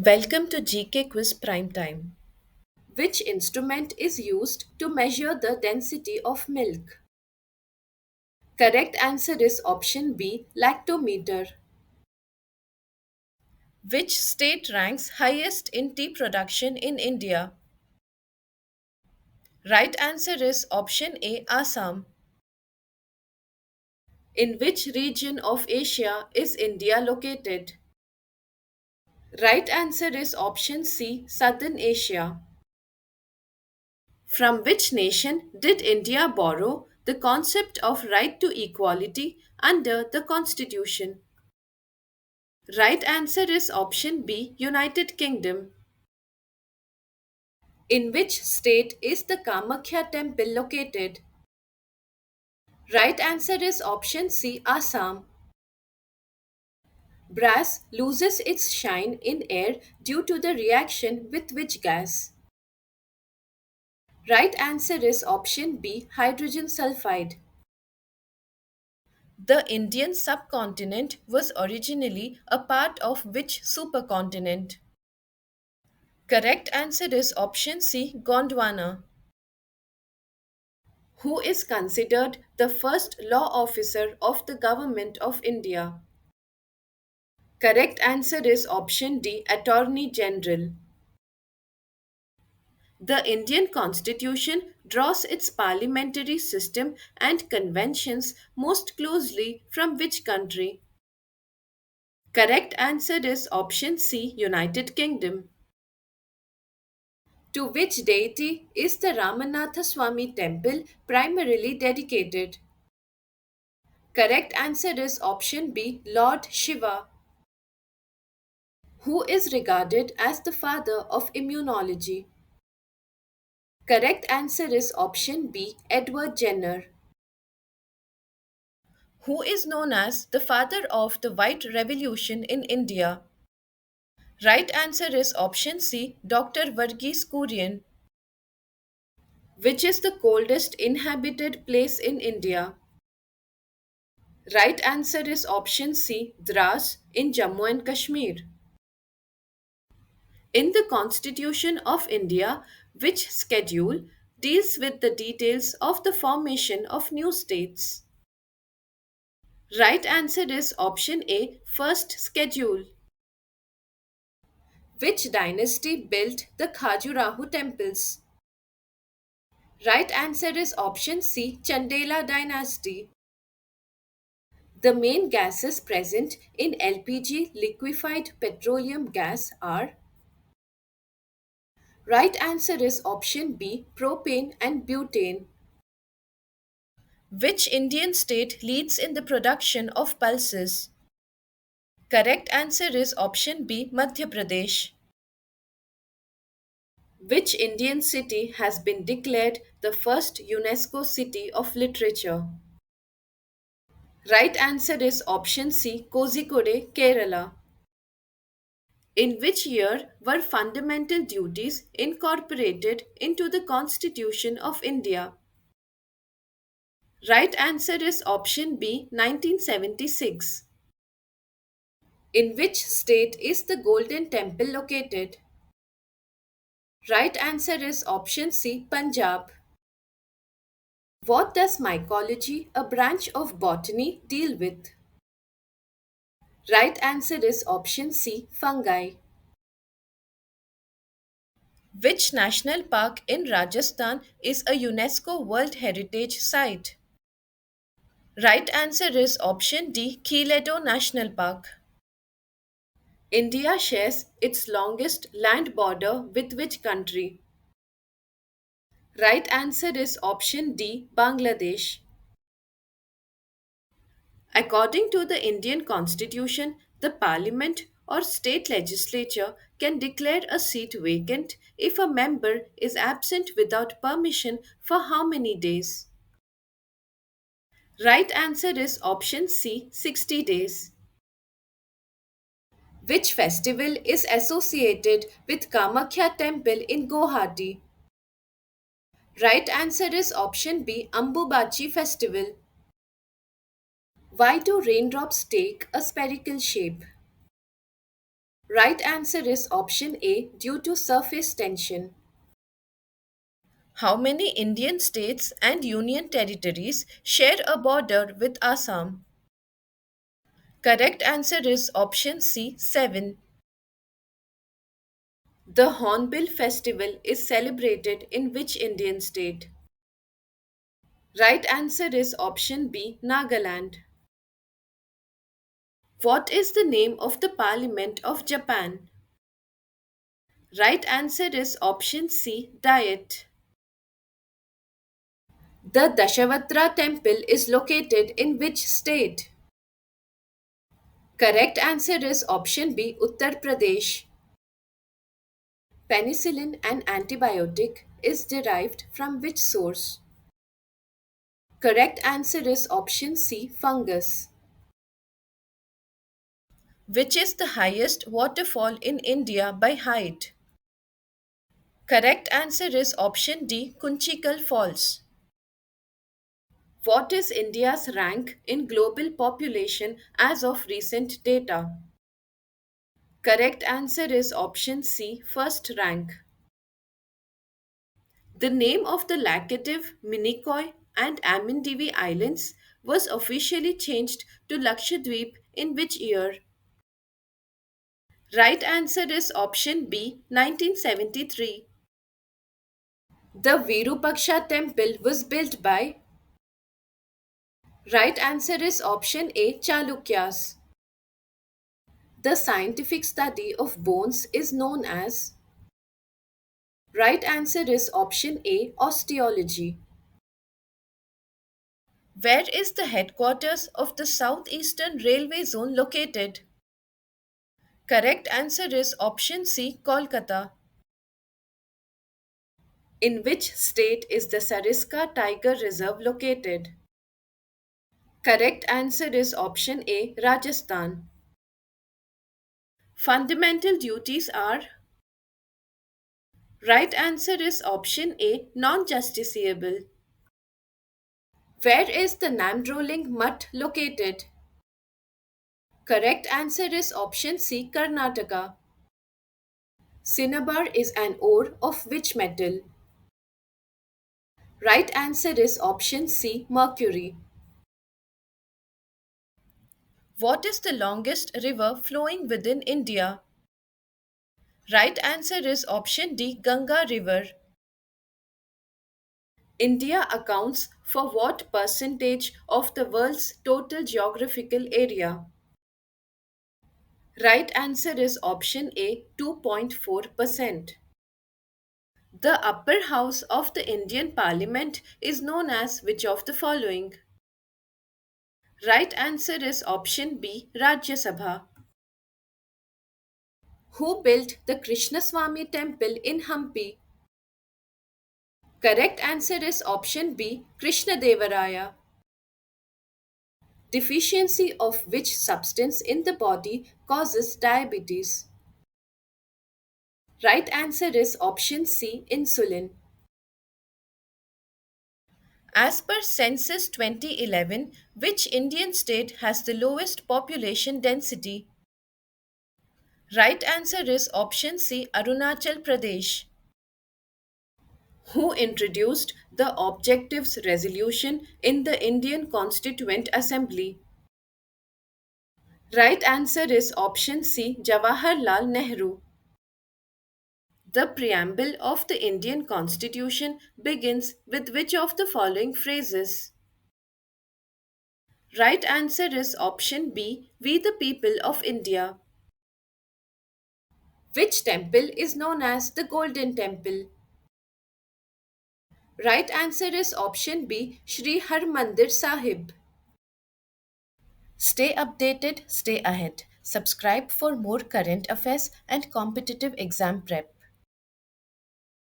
Welcome to GK Quiz Prime Time. Which instrument is used to measure the density of milk? Correct answer is option B, lactometer. Which state ranks highest in tea production in India? Right answer is option A, Assam. In which region of Asia is India located? Right answer is option C, Southern Asia. From which nation did India borrow the concept of right to equality under the Constitution? Right answer is option B, United Kingdom. In which state is the Kamakhya temple located? Right answer is option C, Assam. Brass loses its shine in air due to the reaction with which gas? Right answer is option B, hydrogen sulfide. The Indian subcontinent was originally a part of which supercontinent? Correct answer is option C, Gondwana. Who is considered the first law officer of the Government of India? Correct answer is option D, Attorney General. The Indian Constitution draws its parliamentary system and conventions most closely from which country? Correct answer is option C, United Kingdom. To which deity is the Ramanatha Swami temple primarily dedicated? Correct answer is option B, Lord Shiva. Who is regarded as the father of immunology? Correct answer is option B, Edward Jenner. Who is known as the father of the White Revolution in India? Right answer is option C, Dr. Varghese Kurian. Which is the coldest inhabited place in India? Right answer is option C, Dras in Jammu and Kashmir. In the Constitution of India, which schedule deals with the details of the formation of new states? Right answer is option A, first schedule. Which dynasty built the Khajuraho temples? Right answer is option C, Chandela dynasty. The main gases present in LPG liquefied petroleum gas are? Right answer is option B, propane and butane. Which Indian state leads in the production of pulses? Correct answer is option B, Madhya Pradesh. Which Indian city has been declared the first UNESCO City of Literature? Right answer is option C, Kozhikode, Kerala. In which year were fundamental duties incorporated into the Constitution of India? Right answer is option B, 1976. In which state is the Golden Temple located? Right answer is option C, Punjab. What does mycology, a branch of botany, deal with? Right answer is option C, fungi. Which national park in Rajasthan is a UNESCO World Heritage Site? Right answer is option D, Khiledo National Park. India shares its longest land border with which country? Right answer is option D, Bangladesh. According to the Indian Constitution, the Parliament or state legislature can declare a seat vacant if a member is absent without permission for how many days? Right answer is option C, 60 days. Which festival is associated with Kamakhya temple in Guwahati? Right answer is option B, Ambubachi festival. Why do raindrops take a spherical shape? Right answer is option A due to surface tension. How many Indian states and union territories share a border with Assam? Correct answer is option C 7. The Hornbill Festival is celebrated in which Indian state? Right answer is option B Nagaland. What is the name of the Parliament of Japan? Right answer is option C Diet. The Dashavatra temple is located in which state? Correct answer is option B Uttar Pradesh. Penicillin, an antibiotic, is derived from which source? Correct answer is option C fungus. Which is the highest waterfall in India by height? Correct answer is option D Kunchikal Falls. What is India's rank in global population as of recent data? Correct answer is option C first rank. The name of the Laccadive, Minicoy, and Amindivi Islands was officially changed to Lakshadweep in which year? Right answer is option B 1973. The Virupaksha temple was built by? Right answer is option A Chalukyas. The scientific study of bones is known as? Right answer is option A osteology. Where is the headquarters of the Southeastern Railway Zone located? Correct answer is option C Kolkata. In which state is the Sariska Tiger Reserve located? Correct answer is option A Rajasthan. Fundamental duties are? Right answer is option A non justiciable. Where is the Namdroling Mutt located? Correct answer is option C Karnataka. Cinnabar is an ore of which metal? Right answer is option C Mercury. What is the longest river flowing within India? Right answer is option D Ganga River. India accounts for what percentage of the world's total geographical area? Right answer is option A 2.4%. The upper house of the Indian Parliament is known as which of the following? Right answer is option B Rajya Sabha. Who built the Krishnaswamy temple in Hampi? Correct answer is option B Krishnadevaraya. Deficiency of which substance in the body causes diabetes? Right answer is option C insulin. As per Census 2011, which Indian state has the lowest population density? Right answer is option C Arunachal Pradesh. Who introduced the Objectives Resolution in the Indian Constituent Assembly? Right answer is option C Jawaharlal Nehru. The preamble of the Indian Constitution begins with which of the following phrases? Right answer is option B We the people of India. Which temple is known as the Golden Temple? Right answer is option B Shri Harmandir Sahib. Stay updated, stay ahead. Subscribe for more current affairs and competitive exam prep.